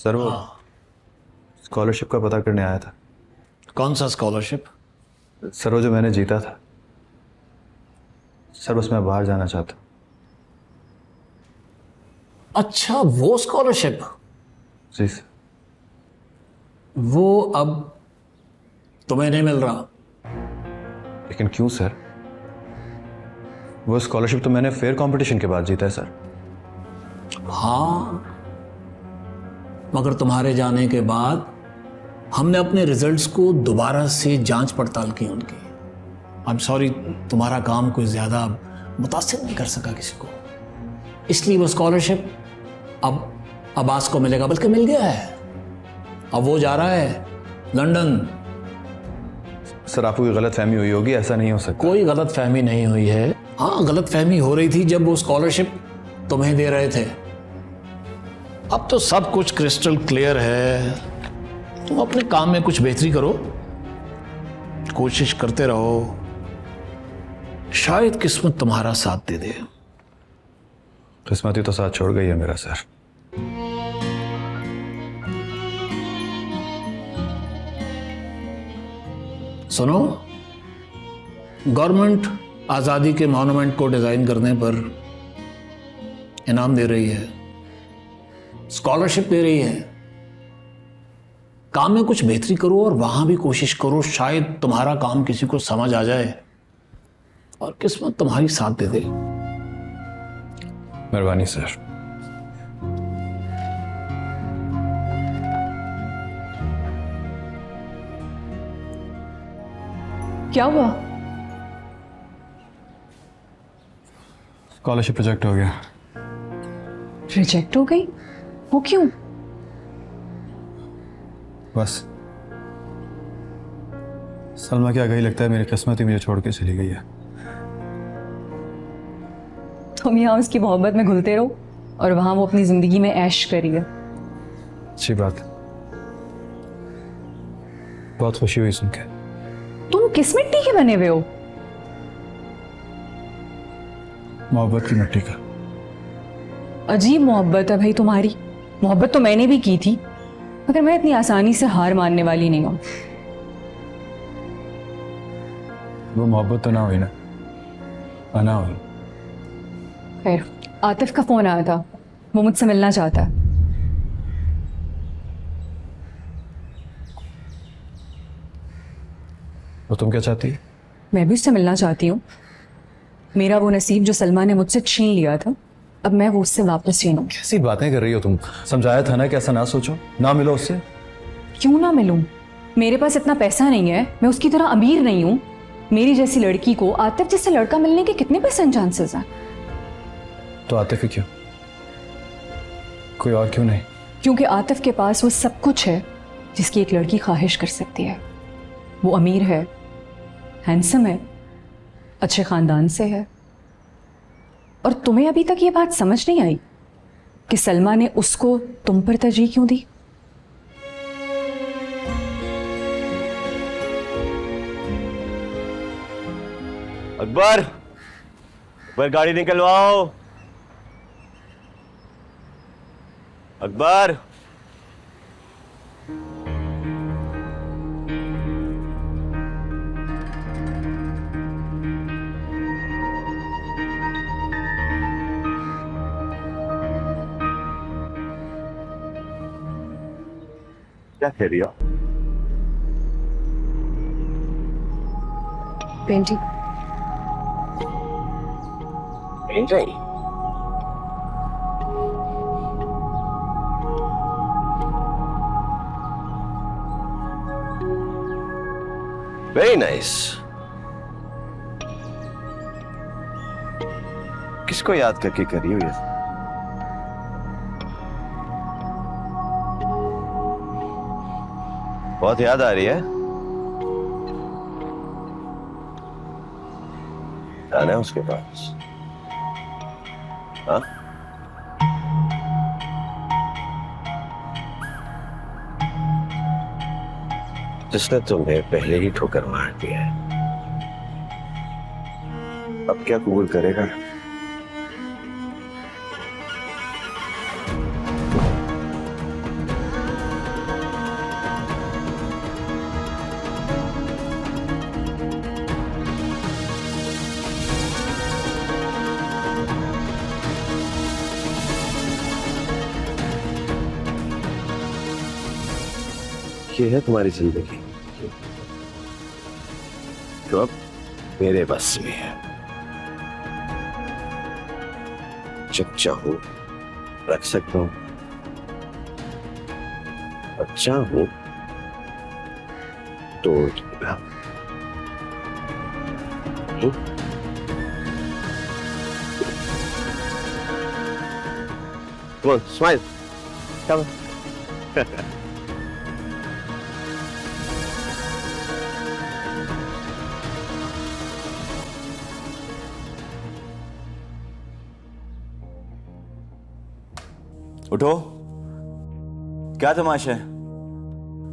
Sir वो हाँ, scholarship का पता करने आया था। कौन सा स्कॉलरशिप? सर वो जो मैंने जीता था सर, बस मैं बाहर जाना चाहता हूँ। अच्छा, वो स्कॉलरशिप। जी सर। वो अब तुम्हें नहीं मिल रहा। लेकिन क्यों सर? वो स्कॉलरशिप तो मैंने फेयर कंपटीशन के बाद जीता है सर। हाँ, मगर तुम्हारे जाने के बाद हमने अपने रिजल्ट्स को दोबारा से जांच पड़ताल की उनकी। आई एम सॉरी, तुम्हारा काम कोई ज्यादा मुतासिर नहीं कर सका किसी को, इसलिए वो स्कॉलरशिप अब अब्बास को मिलेगा, बल्कि मिल गया है। अब वो जा रहा है लंदन। सर आपको कोई गलत फहमी हुई होगी, ऐसा नहीं हो सकता। कोई गलत फहमी नहीं हुई है। हाँ, गलत फहमी हो रही थी जब वो स्कॉलरशिप तुम्हें दे रहे थे। अब तो सब कुछ क्रिस्टल क्लियर है। तुम अपने काम में कुछ बेहतरी करो, कोशिश करते रहो, शायद किस्मत तुम्हारा साथ दे दे। किस्मत ही तो साथ छोड़ गई है मेरा सर। सुनो, गवर्नमेंट आज़ादी के मॉन्यूमेंट को डिज़ाइन करने पर इनाम दे रही है, स्कॉलरशिप दे रही है। काम में कुछ बेहतरी करो और वहां भी कोशिश करो, शायद तुम्हारा काम किसी को समझ आ जाए और किस्मत तुम्हारी साथ दे दे। मेहरबानी सर। क्या हुआ? स्कॉलरशिप रिजेक्ट हो गया। रिजेक्ट हो गई? वो क्यों? बस सलमा क्या गई, लगता है मेरी किस्मत ही मुझे छोड़ के चली गई है। तुम यहाँ उसकी मोहब्बत में घुलते रहो और वहां वो अपनी जिंदगी में ऐश करिए। अच्छी बात है, बहुत खुशी हुई सुन के। तुम किस मिट्टी के बने हुए हो? मोहब्बत की मिट्टी का। अजीब मोहब्बत है भाई तुम्हारी। मोहब्बत तो मैंने भी की थी, मगर मैं इतनी आसानी से हार मानने वाली नहीं हूं। वो मोहब्बत तो ना हुई ना, अना हुई। खैर, आतिफ का फोन आया था, वो मुझसे मिलना चाहता है। वो तुम क्या चाहती है? मैं भी उससे मिलना चाहती हूँ। मेरा वो नसीब जो सलमा ने मुझसे छीन लिया था, अब मैं वो उससे वापस छीनूं। कैसी बातें कर रही हो तुम? समझाया था ना कि ऐसा ना सोचो, ना मिलो उससे। क्यों ना मिलूं? मेरे पास इतना पैसा नहीं है, मैं उसकी तरह अमीर नहीं हूं। मेरी जैसी लड़की को आतिफ जैसा लड़का मिलने के कितने % चांसेस हैं? तो आतिफ ही क्यों? कोई और क्यों नहीं? क्योंकि आतिफ के पास वो सब कुछ है जिसकी एक लड़की ख्वाहिश कर सकती है। वो अमीर है, हैंडसम है, अच्छे खानदान से है। और तुम्हें अभी तक ये बात समझ नहीं आई कि सलमा ने उसको तुम पर तरजीह क्यों दी? अकबर, अकबर गाड़ी निकलवाओ। अकबर, क्या कह रही हो? पेंटिंग। पेंटिंग? Very nice. किसको याद करके करी हुई है? बहुत याद आ रही है। जाना है उसके पास? हाँ? जिसने तुम्हें पहले ही ठोकर मार दिया है, अब क्या कबूल करेगा? ये है तुम्हारी जिंदगी जो अब मेरे बस में है। जब चाहो रख सकता हूं और चाहो तोड़ दूंगा। Come on, smile. Come on. उठो, क्या तमाशा है?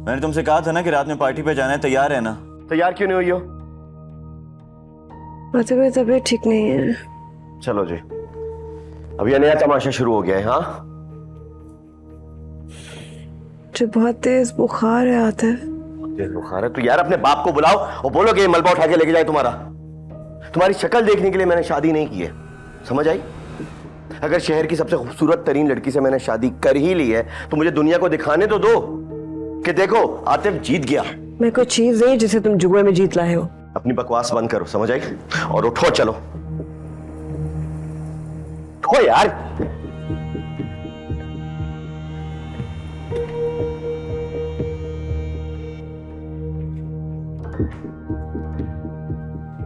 मैंने तुमसे कहा था ना कि रात में पार्टी पे जाना है, तैयार है ना? तैयार क्यों नहीं हुई हो? मेरी तबीयत ठीक नहीं है। चलो जी, अब यह नया तमाशा शुरू हो गया है। हाँ, मुझे बहुत तेज बुखार है आतिफ। तेज बुखार है तो यार अपने बाप को बुलाओ और बोलो कि ये मलबा उठा के लेके जाए। तुम्हारी शक्ल देखने के लिए मैंने शादी नहीं की है, समझ आई? अगर शहर की सबसे खूबसूरत तरीन लड़की से मैंने शादी कर ही ली है तो मुझे दुनिया को दिखाने तो दो कि देखो आतिफ जीत गया। मैं कोई चीज नहीं जिसे तुम जुए में जीत लाए हो। अपनी बकवास बंद करो, समझ आई? और उठो, चलो उठो यार।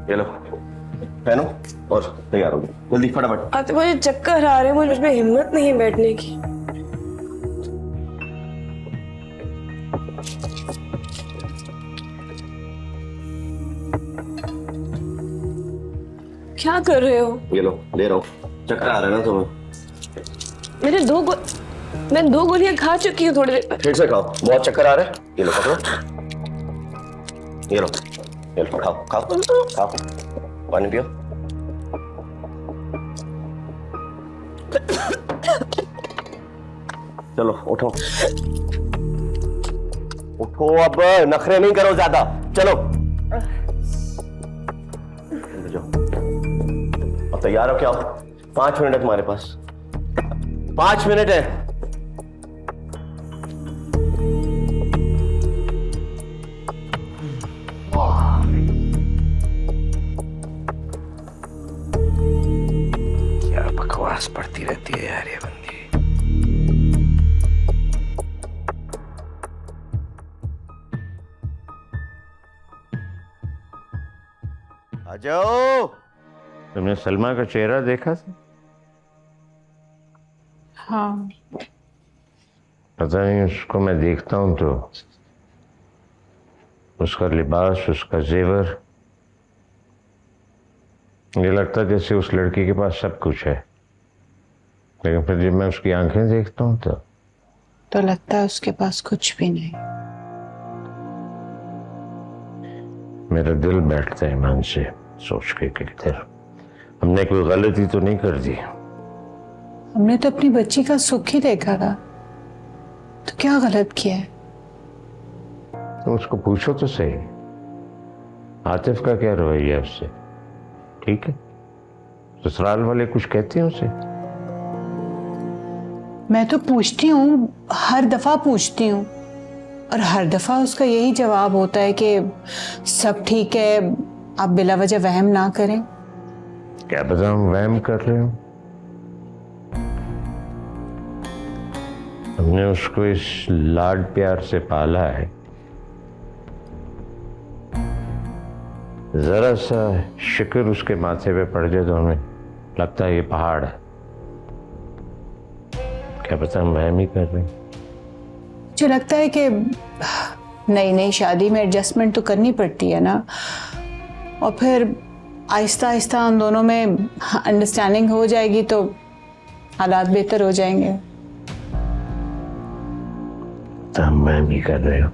ये लो, पहनो और तैयार हो गए। जल्दी फटाफट। आतिफ मुझे चक्कर आ रहे हैं, मुझ में हिम्मत नहीं है बैठने की। क्या कर रहे हो? ये लो, ले रहा हूँ। चक्कर आ रहा है ना तुम्हें? मैं दो गोलियां खा चुकी हूँ थोड़ी देर पहले। फिर से खाओ, बहुत चक्कर आ रहे हैं। ये लो पकड़ो, ये लो, ये लो, खाओ खाओ खाओ, पानी पियो। चलो उठो उठो, अब नखरे नहीं करो ज्यादा, चलो जाओ। अब तैयार हो क्या? 5 मिनट है तुम्हारे पास, 5 मिनट है। क्या बकवास पड़ती रहती है यार ये बंदी। आ जाओ। तुमने सलमा का चेहरा देखा था? हाँ। पता नहीं, उसको मैं देखता हूं तो उसका लिबास, उसका जेवर, ये लगता जैसे उस लड़की के पास सब कुछ है, लेकिन फिर जब मैं उसकी आंखें देखता हूं तो लगता है उसके पास कुछ भी नहीं। मेरा दिल बैठता है मन से सोच के कि किधर हमने कोई गलती तो नहीं कर दी। हमने तो अपनी बच्ची का सुख ही देखा था, तो क्या गलत किया है? तुम उसको पूछो तो सही, आतिफ का क्या रवैया उससे? ठीक है, ससुराल वाले कुछ कहते हैं उसे? मैं तो पूछती हूँ, हर दफा पूछती हूँ, और हर दफा उसका यही जवाब होता है कि सब ठीक है, आप बिला वजह वहम ना करें। क्या पता हम वहम कर रहे हो। हमने उसको इस लाड प्यार से पाला है, जरा सा शिकन उसके माथे पे पड़ जाए तो हमें लगता है ये पहाड़ है। क्या पता हम वहम ही कर रहे हैं। मुझे लगता है कि नई नई शादी में एडजस्टमेंट तो करनी पड़ती है ना, और फिर आहिस्ता आहिस्ता उन दोनों में अंडरस्टैंडिंग हो जाएगी तो हालात बेहतर हो जाएंगे। तो हम वहम ही कर रहे हो।